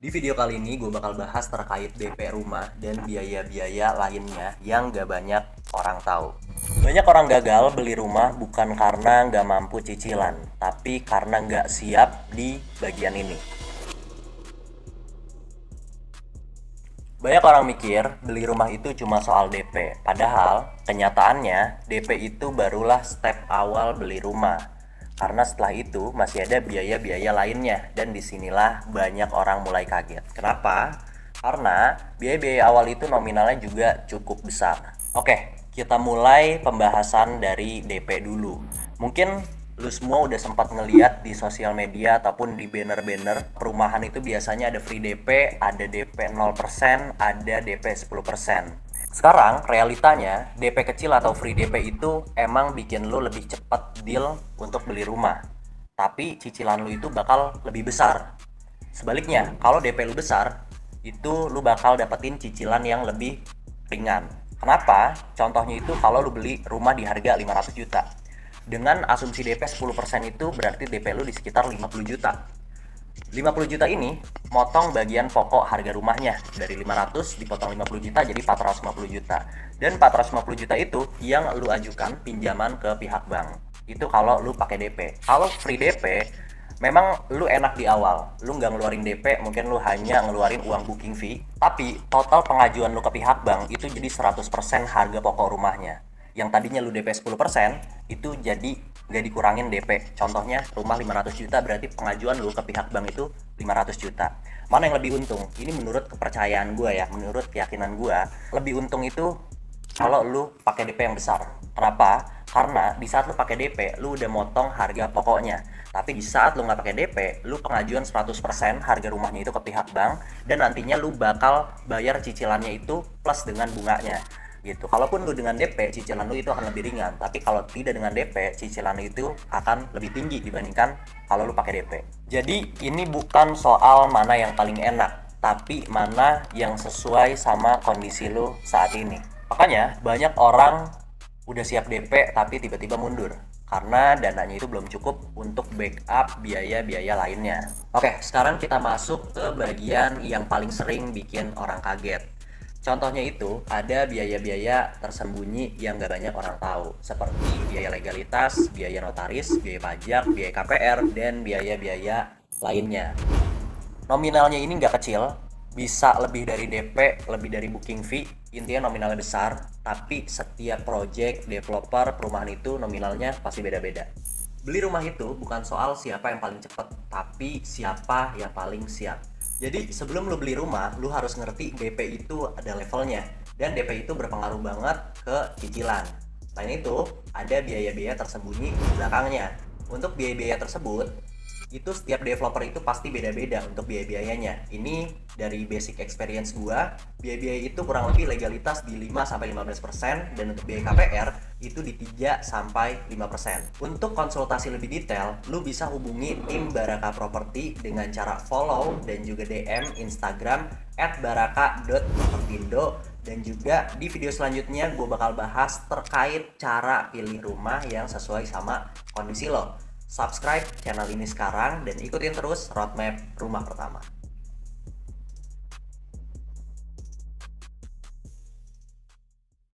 Di video kali ini gue bakal bahas terkait DP rumah dan biaya-biaya lainnya yang gak banyak orang tahu. Banyak orang gagal beli rumah bukan karena gak mampu cicilan, tapi karena gak siap di bagian ini. Banyak orang mikir beli rumah itu cuma soal DP, padahal kenyataannya DP itu barulah step awal beli rumah. Karena setelah itu masih ada biaya-biaya lainnya dan disinilah banyak orang mulai kaget. Kenapa? Karena biaya-biaya awal itu nominalnya juga cukup besar. Oke, kita mulai pembahasan dari DP dulu. Mungkin lu semua udah sempat ngeliat di sosial media ataupun di banner-banner perumahan itu biasanya ada free DP, ada DP 0%, ada DP 10%. Sekarang realitanya DP kecil atau free DP itu emang bikin lu lebih cepat deal untuk beli rumah. Tapi cicilan lu itu bakal lebih besar. Sebaliknya, kalau DP lu besar, itu lu bakal dapetin cicilan yang lebih ringan. Kenapa? Contohnya itu kalau lu beli rumah di harga 500 juta. Dengan asumsi DP 10% itu berarti DP lu di sekitar 50 juta. 50 juta ini motong bagian pokok harga rumahnya. Dari 500 dipotong 50 juta jadi 450 juta. Dan 450 juta itu yang lu ajukan pinjaman ke pihak bank. Itu kalau lu pakai DP. Kalau free DP, memang lu enak di awal. Lu nggak ngeluarin DP, mungkin lu hanya ngeluarin uang booking fee. Tapi total pengajuan lu ke pihak bank itu jadi 100% harga pokok rumahnya. Yang tadinya lu DP 10% itu jadi nggak dikurangin DP. Contohnya rumah 500 juta berarti pengajuan lu ke pihak bank itu 500 juta. Mana yang lebih untung? Ini menurut kepercayaan gue ya, menurut keyakinan gue, lebih untung itu kalau lu pakai DP yang besar. Kenapa? Karena di saat lu pakai DP, lu udah motong harga pokoknya. Tapi di saat lu nggak pakai DP, lu pengajuan 100% harga rumahnya itu ke pihak bank dan nantinya lu bakal bayar cicilannya itu plus dengan bunganya. Gitu. Kalaupun lu dengan DP, cicilan lu itu akan lebih ringan. Tapi kalau tidak dengan DP, cicilan lu itu akan lebih tinggi dibandingkan kalau lu pakai DP. Jadi ini bukan soal mana yang paling enak, tapi mana yang sesuai sama kondisi lu saat ini. Makanya banyak orang udah siap DP tapi tiba-tiba mundur karena dananya itu belum cukup untuk backup biaya-biaya lainnya. Oke, sekarang kita masuk ke bagian yang paling sering bikin orang kaget. Contohnya itu ada biaya-biaya tersembunyi yang gak banyak orang tahu, seperti biaya legalitas, biaya notaris, biaya pajak, biaya KPR, dan biaya-biaya lainnya. Nominalnya ini gak kecil, bisa lebih dari DP, lebih dari booking fee, intinya nominalnya besar, tapi setiap project developer perumahan itu nominalnya pasti beda-beda. Beli rumah itu bukan soal siapa yang paling cepat, tapi siapa yang paling siap. Jadi sebelum lu beli rumah, lu harus ngerti DP itu ada levelnya. Dan DP itu berpengaruh banget ke cicilan. Selain itu, ada biaya-biaya tersembunyi di belakangnya. Untuk biaya-biaya tersebut, itu setiap developer itu pasti beda-beda untuk biaya-biayanya. Ini dari basic experience gua, biaya-biaya itu kurang lebih legalitas di 5-15% dan untuk biaya KPR itu di 3-5%. Untuk konsultasi lebih detail, lu bisa hubungi tim Baraka Property dengan cara follow dan juga DM Instagram @baraka.propertindo. Dan juga di video selanjutnya gue bakal bahas terkait cara pilih rumah yang sesuai sama kondisi lo. Subscribe channel ini sekarang dan ikutin terus roadmap rumah pertama.